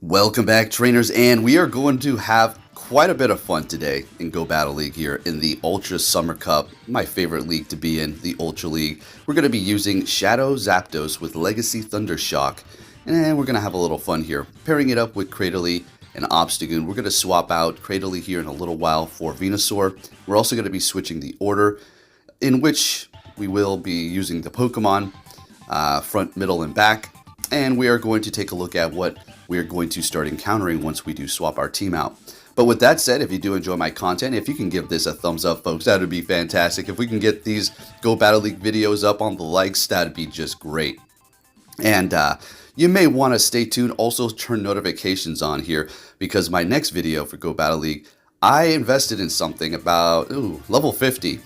Welcome back, trainers, and we are going to have quite a bit of fun today in Go Battle League here in the Ultra Summer Cup, my favorite league to be in, the Ultra League. We're going to be using Shadow Zapdos with Legacy Thundershock, and we're going to have a little fun here, pairing it up with Cradily and Obstagoon. We're going to swap out Cradily here in a little while for Venusaur. We're also going to be switching the order in which we will be using the Pokemon, front, middle, and back, and we are going to take a look at what we are going to start encountering once we do swap our team out. But with that said, if you do enjoy my content, if you can give this a thumbs up, folks, that would be fantastic. If we can get these Go Battle League videos up on the likes, that would be just great. And you may want to stay tuned, also turn notifications on here, because my next video for Go Battle League, I invested in something about level 50.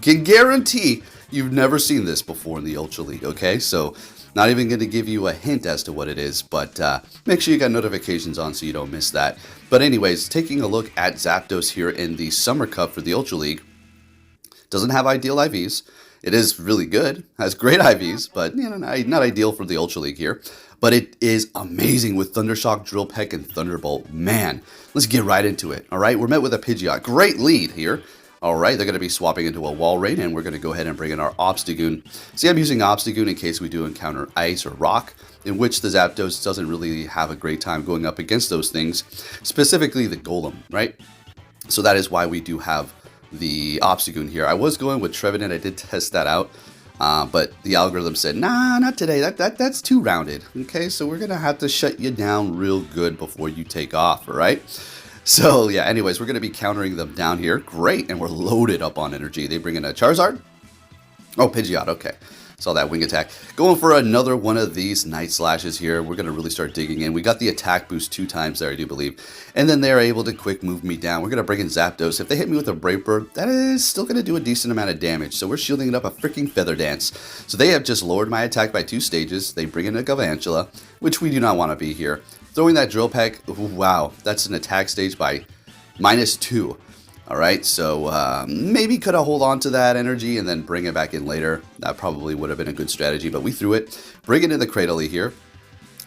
Can guarantee you've never seen this before in the Ultra League, okay? So not even going to give you a hint as to what it is, but make sure you got notifications on so you don't miss that. But anyways, taking a look at Zapdos here in the Summer Cup for the Ultra League. Doesn't have ideal IVs. It is really good, has great IVs, but you know, not ideal for the Ultra League here. But it is amazing with Thundershock, Drill Peck, and Thunderbolt. Man, let's get right into it. All right, we're met with a Pidgeot. Great lead here. All right, they're going to be swapping into a Wall Raid, and we're going to go ahead and bring in our Obstagoon. See, I'm using Obstagoon in case we do encounter Ice or Rock, in which the Zapdos doesn't really have a great time going up against those things, specifically the Golem, right? So that is why we do have the Obstagoon here. I was going with Trevenant, I did test that out, but the algorithm said, nah, not today, that's too rounded. Okay, so we're going to have to shut you down real good before you take off, all right? So yeah, anyways, we're going to be countering them down here. Great, and we're loaded up on energy. They bring in a Charizard. Oh, Pidgeot, okay. Saw that wing attack. Going for another one of these Night Slashes here. We're going to really start digging in. We got the attack boost 2 times there, I do believe. And then they're able to quick move me down. We're going to bring in Zapdos. If they hit me with a Brave Bird, that is still going to do a decent amount of damage. So we're shielding it up a freaking Feather Dance. So they have just lowered my attack by 2 stages. They bring in a Galvantula, which we do not want to be here. Throwing that Drill Peck, wow, that's an attack stage by -2. All right, so maybe could have hold on to that energy and then bring it back in later. That probably would have been a good strategy, but we threw it. Bring it in the Cradily here.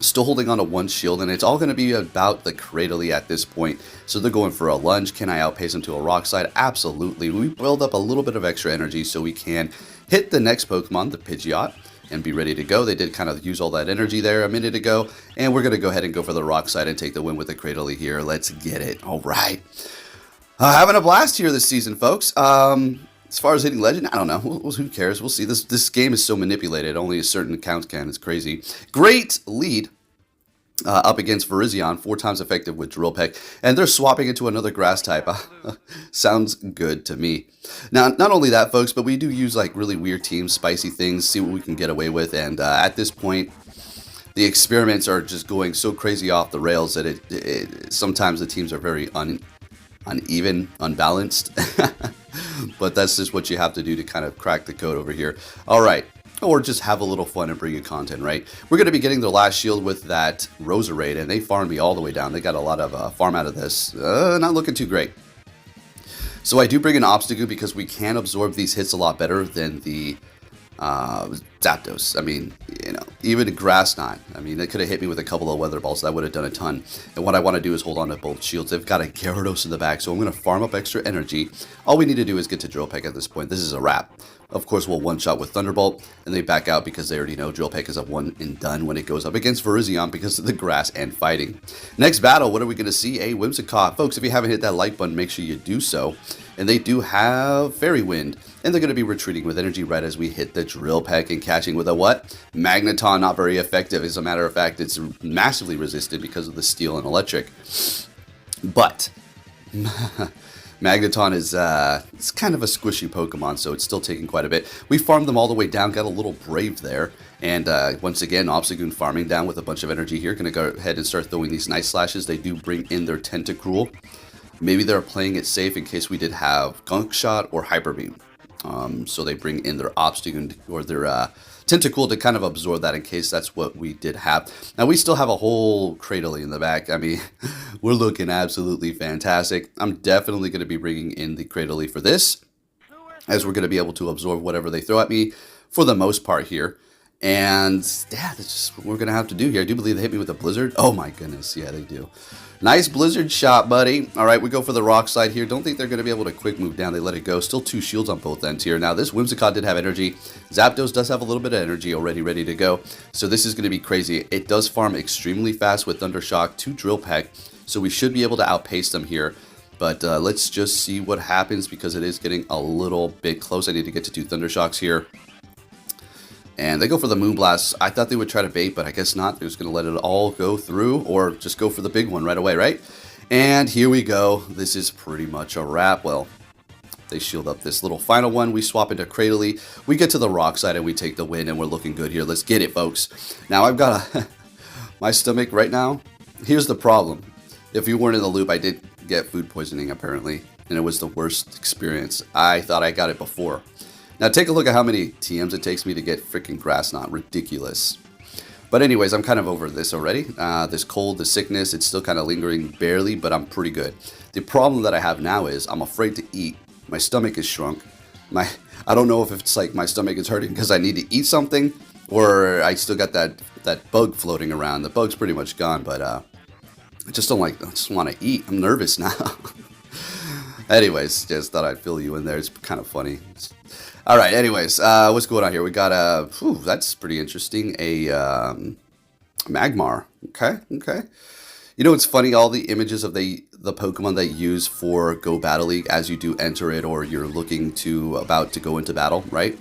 Still holding on to 1 shield, and it's all going to be about the Cradily at this point. So they're going for a lunge. Can I outpace them to a Rock Slide? Absolutely. We build up a little bit of extra energy so we can hit the next Pokemon, the Pidgeot, and be ready to go. They did kind of use all that energy there a minute ago, and we're going to go ahead and go for the Rock Slide and take the win with the Cradily here. Let's get it. All right. Having a blast here this season, folks. As far as hitting Legend, I don't know. Who cares? We'll see. This game is so manipulated. Only a certain count can. It's crazy. Great lead up against Virizion. 4 times effective with Drill Peck. And they're swapping into another Grass type. Sounds good to me. Now, not only that, folks, but we do use like really weird teams, spicy things, see what we can get away with. And at this point, the experiments are just going so crazy off the rails that sometimes the teams are very uneven, unbalanced. But that's just what you have to do to kind of crack the code over here. All right. Or just have a little fun and bring you content, right? We're going to be getting their last shield with that Roserade, and they farmed me all the way down. They got a lot of farm out of this. Not looking too great. So I do bring an Obstagoon because we can absorb these hits a lot better than the Zapdos. I mean, you know, even Grass Knot. I mean, they could have hit me with a couple of Weather Balls. That would have done a ton. And what I want to do is hold on to both shields. They've got a Gyarados in the back, so I'm going to farm up extra energy. All we need to do is get to Drill Peck at this point. This is a wrap. Of course, we'll one-shot with Thunderbolt, and they back out because they already know Drill Peck is a one and done when it goes up against Virizion because of the grass and fighting. Next battle, what are we going to see? A Whimsicott. Folks, if you haven't hit that like button, make sure you do so. And they do have Fairy Wind, and they're going to be retreating with energy right as we hit the Drill Peck and catching with a what? Magneton. Not very effective. As a matter of fact, it's massively resisted because of the steel and electric. But Magneton is it's kind of a squishy Pokemon, so it's still taking quite a bit. We farmed them all the way down, got a little brave there. And once again, Obstagoon farming down with a bunch of energy here. Going to go ahead and start throwing these Night Slashes. They do bring in their Tentacruel. Maybe they're playing it safe in case we did have Gunk Shot or Hyper Beam. So they bring in their Obstagoon or their Tentacool to kind of absorb that in case that's what we did have. Now we still have a whole Cradily in the back. I mean, we're looking absolutely fantastic. I'm definitely going to be bringing in the Cradily for this, as we're going to be able to absorb whatever they throw at me for the most part here. And yeah, that's just what we're going to have to do here. I do believe they hit me with a blizzard. Oh my goodness. Yeah, they do. Nice blizzard shot, buddy. All right, we go for the rock slide here. Don't think they're going to be able to quick move down. They let it go. Still 2 shields on both ends here. Now, this Whimsicott did have energy. Zapdos does have a little bit of energy already ready to go. So this is going to be crazy. It does farm extremely fast with Thunder Shock to Drill Peck. So we should be able to outpace them here. But let's just see what happens because it is getting a little bit close. I need to get to 2 Thunder Shocks here. And they go for the Moonblast. I thought they would try to bait, but I guess not. They're just going to let it all go through or just go for the big one right away, right? And here we go. This is pretty much a wrap. Well, they shield up this little final one. We swap into Cradily. We get to the rock side and we take the win, and we're looking good here. Let's get it, folks. Now, I've got my stomach right now. Here's the problem. If you weren't in the loop, I did get food poisoning, apparently, and it was the worst experience. I thought I got it before. Now take a look at how many TMs it takes me to get freaking grass knot. Ridiculous. But anyways, I'm kind of over this already. This cold, the sickness, it's still kind of lingering barely, but I'm pretty good. The problem that I have now is I'm afraid to eat. My stomach is shrunk. I don't know if it's like my stomach is hurting because I need to eat something, or I still got that bug floating around. The bug's pretty much gone, but I just don't like. I just want to eat. I'm nervous now. Anyways, just thought I'd fill you in there. It's kind of funny. All right, anyways, what's going on here? We got a, that's pretty interesting, a Magmar. Okay. You know, it's funny, all the images of the Pokemon that you use for Go Battle League as you do enter it or you're about to go into battle, right?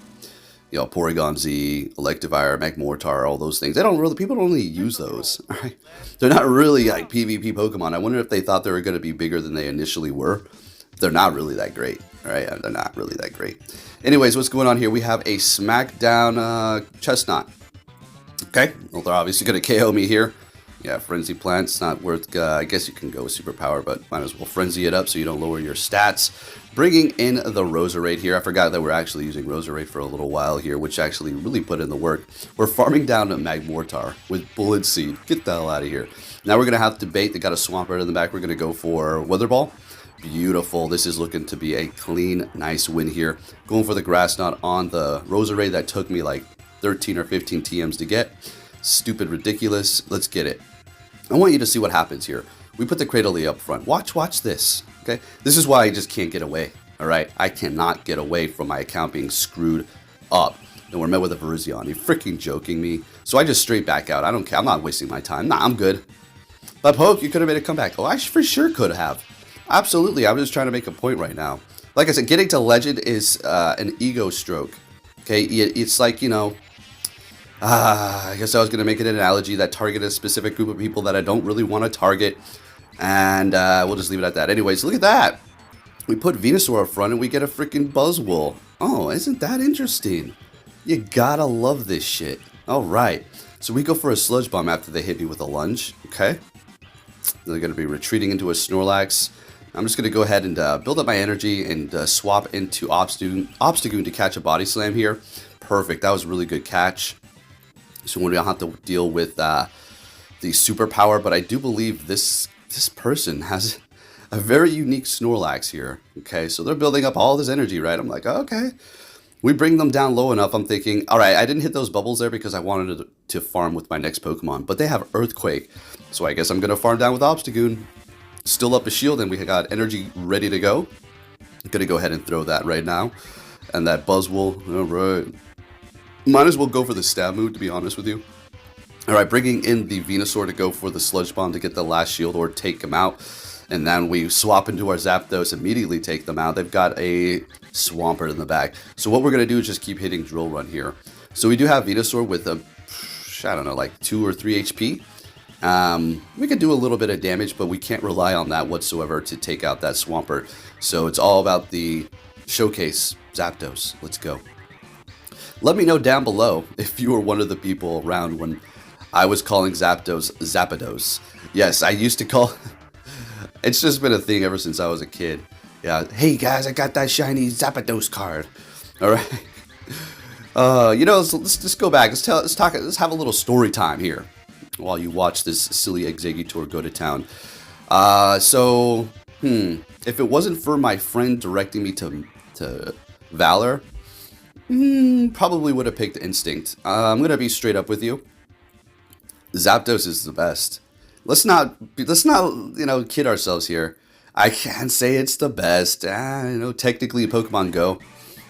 You know, Porygon Z, Electivire, Magmortar, all those things. People don't really use those, right? They're not really like PvP Pokemon. I wonder if they thought they were going to be bigger than they initially were. They're not really that great, right? They're not really that great. Anyways, what's going on here? We have a Smackdown Chestnut. Okay, well, they're obviously going to KO me here. Yeah, Frenzy Plant's not worth, I guess you can go with Superpower, but might as well Frenzy it up so you don't lower your stats. Bringing in the Roserade here. I forgot that we're actually using Roserade for a little while here, which actually really put in the work. We're farming down to Magmortar with Bullet Seed. Get the hell out of here. Now we're going to have to bait. They got a Swampert in the back. We're going to go for Weather Ball. Beautiful. This is looking to be a clean, nice win here. Going for the Grass Knot on the Roserade that took me like 13 or 15 TMs to get. Stupid, ridiculous. Let's get it. I want you to see what happens here. We put the Cradily up front. Watch this. Okay, this is why I just can't get away. All right, I cannot get away from my account being screwed up. And we're met with a Virizion. You're freaking joking me. So I just straight back out. I don't care. I'm not wasting my time. Nah, I'm good. But Poke, you could have made a comeback. Oh, I for sure could have. Absolutely. I'm just trying to make a point right now. Like I said, getting to Legend is an ego stroke. Okay, it's like, you know, I guess I was going to make it an analogy that target a specific group of people that I don't really want to target. And we'll just leave it at that. Anyways, look at that. We put Venusaur up front and we get a freaking Buzzwole. Oh, isn't that interesting? You gotta love this shit. All right. So we go for a Sludge Bomb after they hit me with a lunge. Okay. They're going to be retreating into a Snorlax. I'm just going to go ahead and build up my energy and swap into Obstagoon to catch a Body Slam here. Perfect. That was a really good catch. So we don't have to deal with the Superpower, but I do believe this person has a very unique Snorlax here. Okay, so they're building up all this energy, right? I'm like, okay. We bring them down low enough. I'm thinking, all right, I didn't hit those bubbles there because I wanted to farm with my next Pokemon, but they have Earthquake. So I guess I'm going to farm down with Obstagoon. Still up a shield, and we got energy ready to go. I'm going to go ahead and throw that right now. And that Buzzwole, all right. Might as well go for the stab move, to be honest with you. All right, bringing in the Venusaur to go for the Sludge Bomb to get the last shield or take him out. And then we swap into our Zapdos, immediately take them out. They've got a Swampert in the back. So what we're going to do is just keep hitting Drill Run here. So we do have Venusaur with a, I don't know, like 2 or 3 HP. We can do a little bit of damage, but we can't rely on that whatsoever to take out that Swampert. So it's all about the showcase Zapdos. Let's go. Let me know down below if you were one of the people around when I was calling Zapdos Zapdos. Yes, I used to call... It's just been a thing ever since I was a kid. Yeah, hey guys, I got that shiny Zapdos card. All right. You know, let's just go back. Let's have a little story time here while you watch this silly Exeggutor go to town. If it wasn't for my friend directing me to Valor, Probably would have picked Instinct. I'm gonna be straight up with you. Zapdos is the best. Let's not kid ourselves here. I can't say it's the best. Technically Pokemon Go,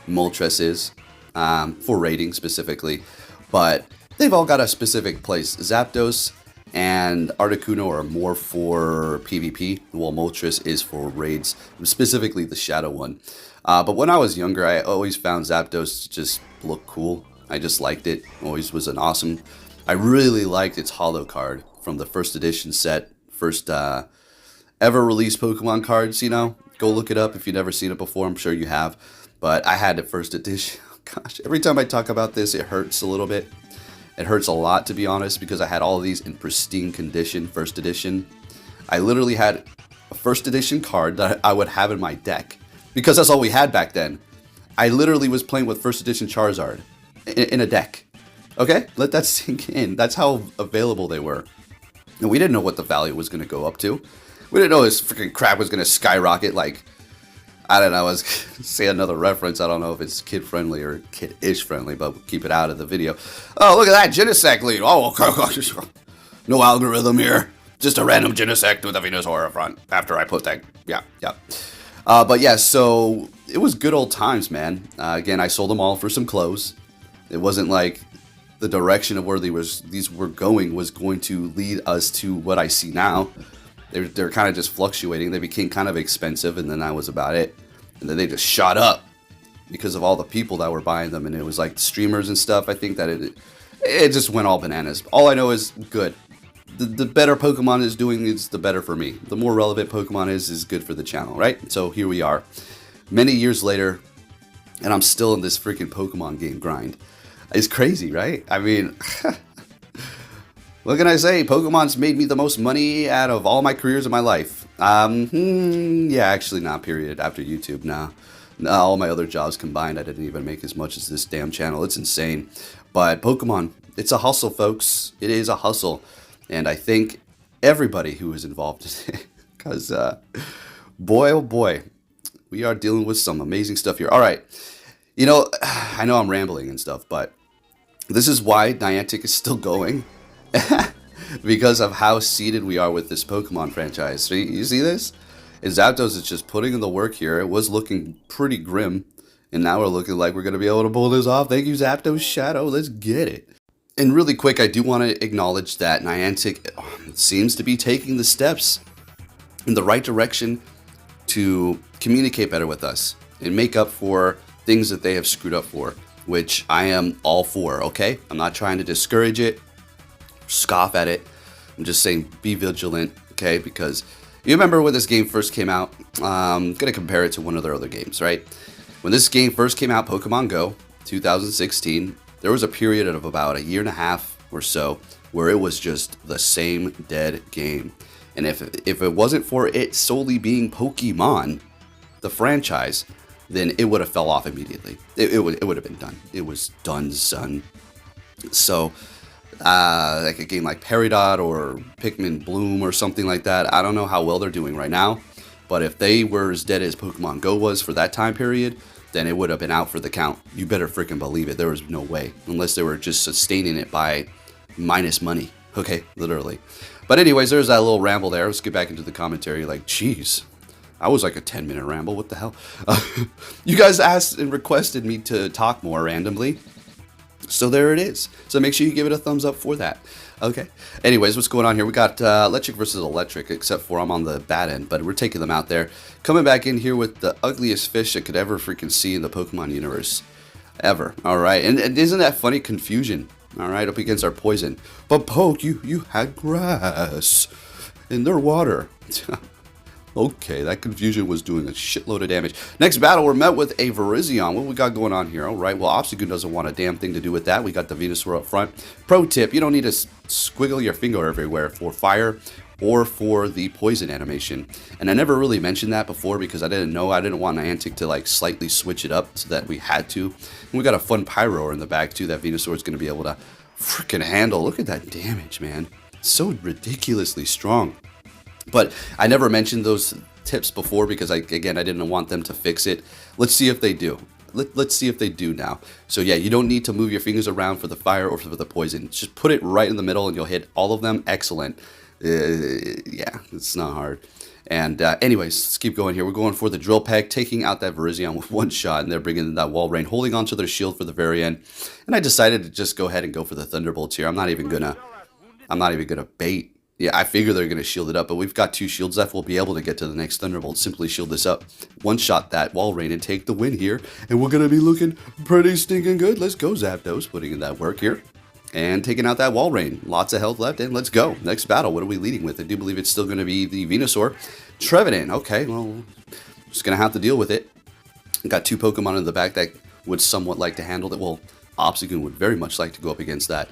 Moltres is, for rating specifically, but they've all got a specific place. Zapdos and Articuno are more for PvP, while Moltres is for raids, specifically the Shadow one. But when I was younger, I always found Zapdos just look cool. I just liked it. Always was an awesome. I really liked its holo card from the first edition set, first ever released Pokemon cards. Go look it up if you've never seen it before. I'm sure you have, but I had it first edition. Gosh, every time I talk about this, it hurts a little bit. It hurts a lot, to be honest, because I had all of these in pristine condition, first edition. I literally had a first edition card that I would have in my deck, because that's all we had back then. I literally was playing with first edition Charizard in a deck. Okay, let that sink in. That's how available they were. And we didn't know what the value was going to go up to. We didn't know this freaking crap was going to skyrocket like, I don't know, I was say another reference. I don't know if it's kid-friendly or kid-ish friendly, but we'll keep it out of the video. Oh, look at that Genesect lead. Oh, okay. No algorithm here. Just a random Genesect with a Venusaur up front after I put that. Yeah. But yeah, so it was good old times, man. Again, I sold them all for some clothes. It wasn't like the direction of where these were going was going to lead us to what I see now. They're kind of just fluctuating. They became kind of expensive, and then that was about it. And then they just shot up because of all the people that were buying them, and it was like streamers and stuff. I think that it just went all bananas. All I know is good. The better Pokemon is doing, it's the better for me. The more relevant Pokemon is good for the channel, right? So here we are, many years later, and I'm still in this freaking Pokemon game grind. It's crazy, right? I mean, what can I say? Pokemon's made me the most money out of all my careers in my life. Yeah, actually not, period. After YouTube, nah. All my other jobs combined, I didn't even make as much as this damn channel. It's insane. But Pokemon, it's a hustle, folks. It is a hustle. And I thank everybody who is involved in it. Because, boy, oh boy, we are dealing with some amazing stuff here. All right. I know I'm rambling and stuff, but this is why Niantic is still going. Because of how seeded we are with this Pokemon franchise. So you see this? And Zapdos is just putting in the work here. It was looking pretty grim. And now we're looking like we're going to be able to pull this off. Thank you, Zapdos Shadow. Let's get it. And really quick, I do want to acknowledge that Niantic seems to be taking the steps in the right direction to communicate better with us and make up for things that they have screwed up for, which I am all for, okay? I'm not trying to discourage it, scoff at it. I'm just saying be vigilant, okay? Because you remember when this game first came out, I'm going to compare it to one of their other games, right? When this game first came out, Pokemon Go, 2016, there was a period of about a year and a half or so where it was just the same dead game. And if it wasn't for it solely being Pokemon, the franchise, then it would have fell off immediately. It would have been done. It was done, son. So, like a game like Peridot or Pikmin Bloom or something like that, I don't know how well they're doing right now. But if they were as dead as Pokemon Go was for that time period, then it would have been out for the count. You better freaking believe it. There was no way. Unless they were just sustaining it by minus money. Okay, literally. But anyways, there's that little ramble there. Let's get back into the commentary. Like, geez. I was like a 10-minute ramble. What the hell? You guys asked and requested me to talk more randomly. So there it is. So make sure you give it a thumbs up for that. Okay. Anyways, what's going on here? We got electric versus electric, except for I'm on the bad end, but we're taking them out there. Coming back in here with the ugliest fish I could ever freaking see in the Pokemon universe. Ever. All right. And isn't that funny? Confusion. All right. Up against our poison. But Poke, you had grass in their water. Okay, that confusion was doing a shitload of damage. Next battle, we're met with a Virizion. What we got going on here? All right, well, Obstagoon doesn't want a damn thing to do with that. We got the Venusaur up front. Pro tip, you don't need to squiggle your finger everywhere for fire or for the poison animation. And I never really mentioned that before because I didn't know. I didn't want Niantic to like slightly switch it up so that we had to. And we got a fun Pyroar in the back too that Venusaur is going to be able to freaking handle. Look at that damage, man. So ridiculously strong. But I never mentioned those tips before because, I didn't want them to fix it. Let's see if they do. let's see if they do now. So yeah, you don't need to move your fingers around for the fire or for the poison. Just put it right in the middle and you'll hit all of them. Excellent. Yeah, it's not hard. And anyways, let's keep going here. We're going for the Drill Peck, taking out that Virizion with one shot, and they're bringing in that Wall Rain, holding onto their shield for the very end. And I decided to just go ahead and go for the Thunderbolts here. I'm not even gonna bait. Yeah, I figure they're gonna shield it up, but we've got 2 shields left. We'll be able to get to the next Thunderbolt. Simply shield this up, one shot that Wall Rain, and take the win here. And we're gonna be looking pretty stinking good. Let's go, Zapdos, putting in that work here. And taking out that Wall Rain. Lots of health left, and let's go. Next battle, what are we leading with? I do believe it's still going to be the Venusaur. Trevenant, okay, well, just going to have to deal with it. Got 2 Pokemon in the back that would somewhat like to handle it. Well, Obstagoon would very much like to go up against that.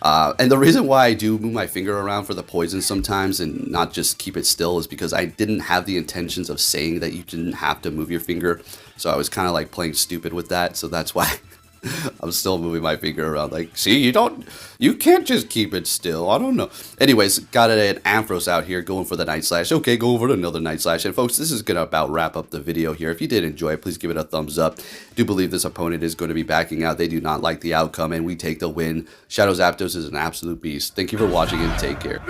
And the reason why I do move my finger around for the poison sometimes and not just keep it still is because I didn't have the intentions of saying that you didn't have to move your finger. So I was kind of like playing stupid with that, so that's why I'm still moving my finger around like, see, you can't just keep it still. I don't know. Anyways, got an Ampharos out here going for the Night Slash. Okay, go over to another Night Slash. And folks, this is going to about wrap up the video here. If you did enjoy it, please give it a thumbs up. I do believe this opponent is going to be backing out. They do not like the outcome, and we take the win. Shadow Zapdos is an absolute beast. Thank you for watching, and take care.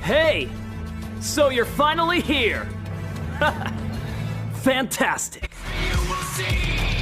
Hey! So you're finally here! Fantastic! You will see.